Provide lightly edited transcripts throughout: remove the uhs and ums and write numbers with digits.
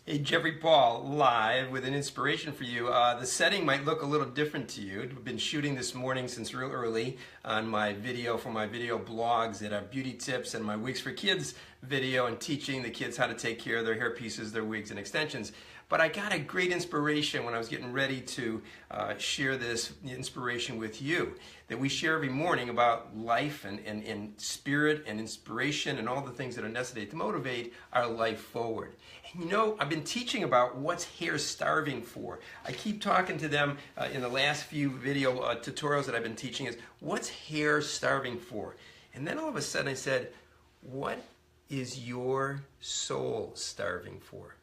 Hey, Jeffrey Paul, live with an inspiration for you. The setting might look a little different to you. I've been shooting this morning since real early on my video for my video blogs that are beauty tips and my Wigs for Kids video and teaching the kids how to take care of their hair pieces, their wigs, and extensions. But I got a great inspiration when I was getting ready to share this inspiration with you that we share every morning about life and spirit and inspiration and all the things that are necessary to motivate our life forward. And you know, I've been teaching about what's hair starving for. I keep talking to them in the last few video tutorials that I've been teaching is, what's hair starving for? And then all of a sudden I said, what is your soul starving for?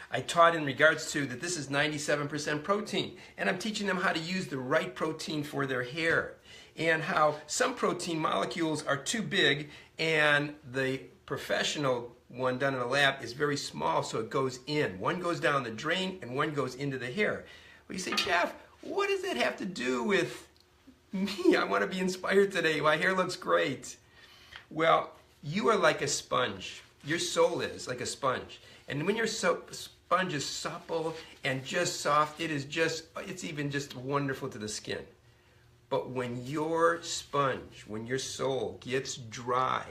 I taught in regards to that this is 97% protein, and I'm teaching them how to use the right protein for their hair, and how some protein molecules are too big and the professional one done in a lab is very small, so it goes in. One goes down the drain and one goes into the hair. Well, you say, Jeff, what does that have to do with me? I want to be inspired today. My hair looks great. Well, you are like a sponge. Your soul is like a sponge. And when your sponge is supple and just soft, it's even just wonderful to the skin. But when your sponge, when your soul gets dry,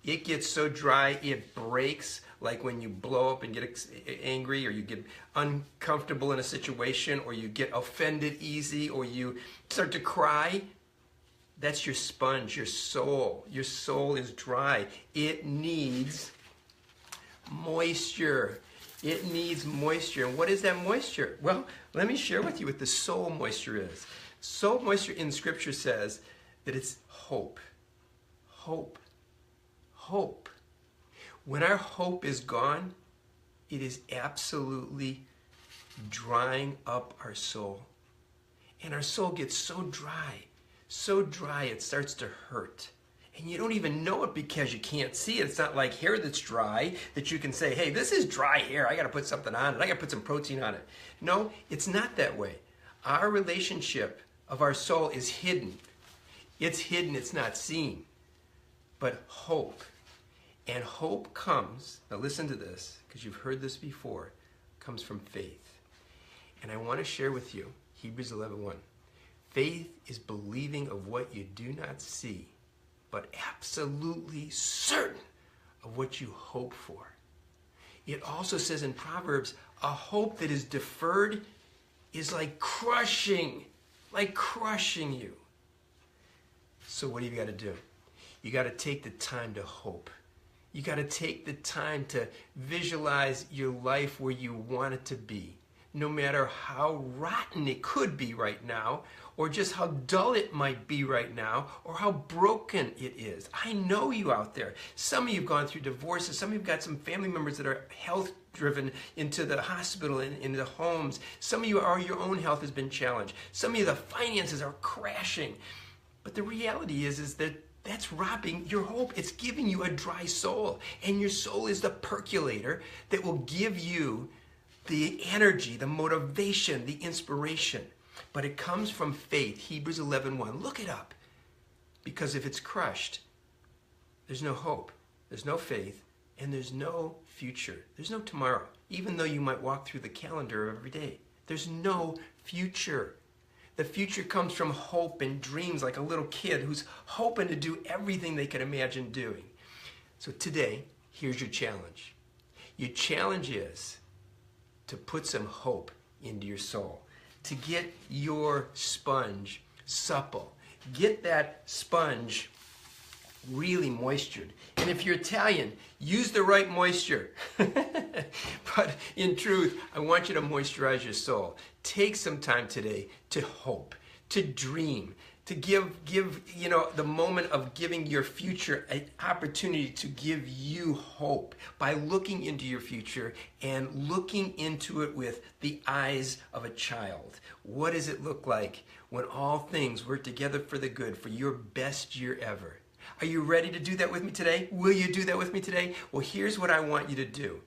it gets so dry it breaks, like when you blow up and get angry, or you get uncomfortable in a situation, or you get offended easy, or you start to cry. That's your sponge, your soul. Your soul is dry. It needs moisture. It needs moisture. And what is that moisture? Well, let me share with you what the soul moisture is. Soul moisture in Scripture says that it's hope. Hope. Hope. When our hope is gone, it is absolutely drying up our soul. And our soul gets so dry it starts to hurt. And you don't even know it because you can't see it. It's not like hair that's dry that you can say, hey, this is dry hair. I got to put something on it. I got to put some protein on it. No, it's not that way. Our relationship of our soul is hidden. It's hidden. It's not seen. But hope. And hope comes, now listen to this, because you've heard this before, comes from faith. And I want to share with you Hebrews 11:1. Faith is believing of what you do not see, but absolutely certain of what you hope for. It also says in Proverbs, a hope that is deferred is like crushing you. So what do you got to do? You got to take the time to hope. You got to take the time to visualize your life where you want it to be, no matter how rotten it could be right now, or just how dull it might be right now, or how broken it is. I know you out there. Some of you have gone through divorces. Some of you have got some family members that are health-driven into the hospital and into homes. Some of you are your own health has been challenged. Some of you, the finances are crashing. But the reality is that that's robbing your hope. It's giving you a dry soul. And your soul is the percolator that will give you the energy, the motivation, the inspiration. But it comes from faith. Hebrews 11:1. Look it up. Because if it's crushed, there's no hope, there's no faith, and there's no future. There's no tomorrow. Even though you might walk through the calendar every day, there's no future. The future comes from hope and dreams, like a little kid who's hoping to do everything they can imagine doing. So today, here's your challenge. Your challenge is to put some hope into your soul, to get your sponge supple. Get that sponge really moistured. And if you're Italian, use the right moisture. But in truth, I want you to moisturize your soul. Take some time today to hope, to dream, to give the moment of giving your future an opportunity to give you hope by looking into your future and looking into it with the eyes of a child. What does it look like when all things work together for the good, for your best year ever? Are you ready to do that with me today? Will you do that with me today? Well, here's what I want you to do.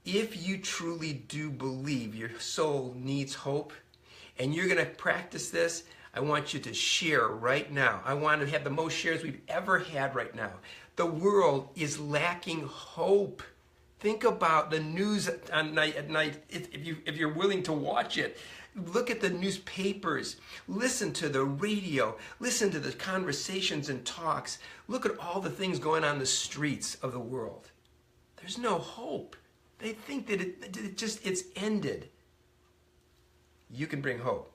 If you truly do believe your soul needs hope, and you're going to practice this, I want you to share right now. I want to have the most shares we've ever had right now. The world is lacking hope. Think about the news at night if you're willing to watch it. Look at the newspapers. Listen to the radio. Listen to the conversations and talks. Look at all the things going on in the streets of the world. There's no hope. They think that it's ended. You can bring hope.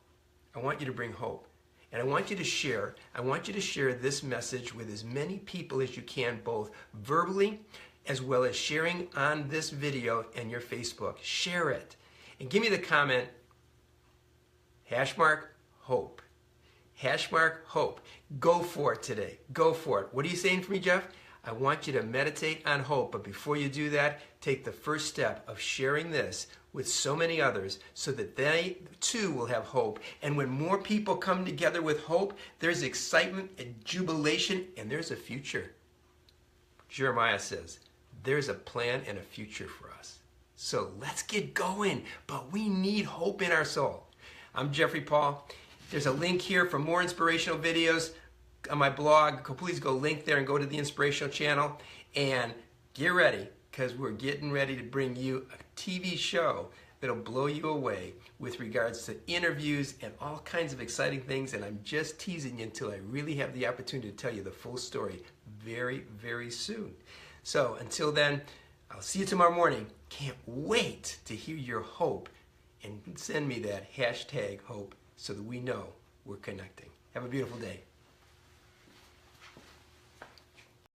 I want you to bring hope. And I want you to share this message with as many people as you can, both verbally as well as sharing on this video and your Facebook. Share it. And give me the comment, #hope. #hope. Go for it today. Go for it. What are you saying for me, Jeff? I want you to meditate on hope, but before you do that, take the first step of sharing this with so many others so that they too will have hope. And when more people come together with hope, there's excitement and jubilation, and there's a future. Jeremiah says, there's a plan and a future for us. So let's get going, but we need hope in our soul. I'm Jeffrey Paul. There's a link here for more inspirational videos on my blog. Please go link there and go to the Inspirational channel and get ready, because we're getting ready to bring you a TV show that'll blow you away with regards to interviews and all kinds of exciting things. And I'm just teasing you until I really have the opportunity to tell you the full story very, very soon. So until then, I'll see you tomorrow morning. Can't wait to hear your hope, and send me that #hope so that we know we're connecting. Have a beautiful day.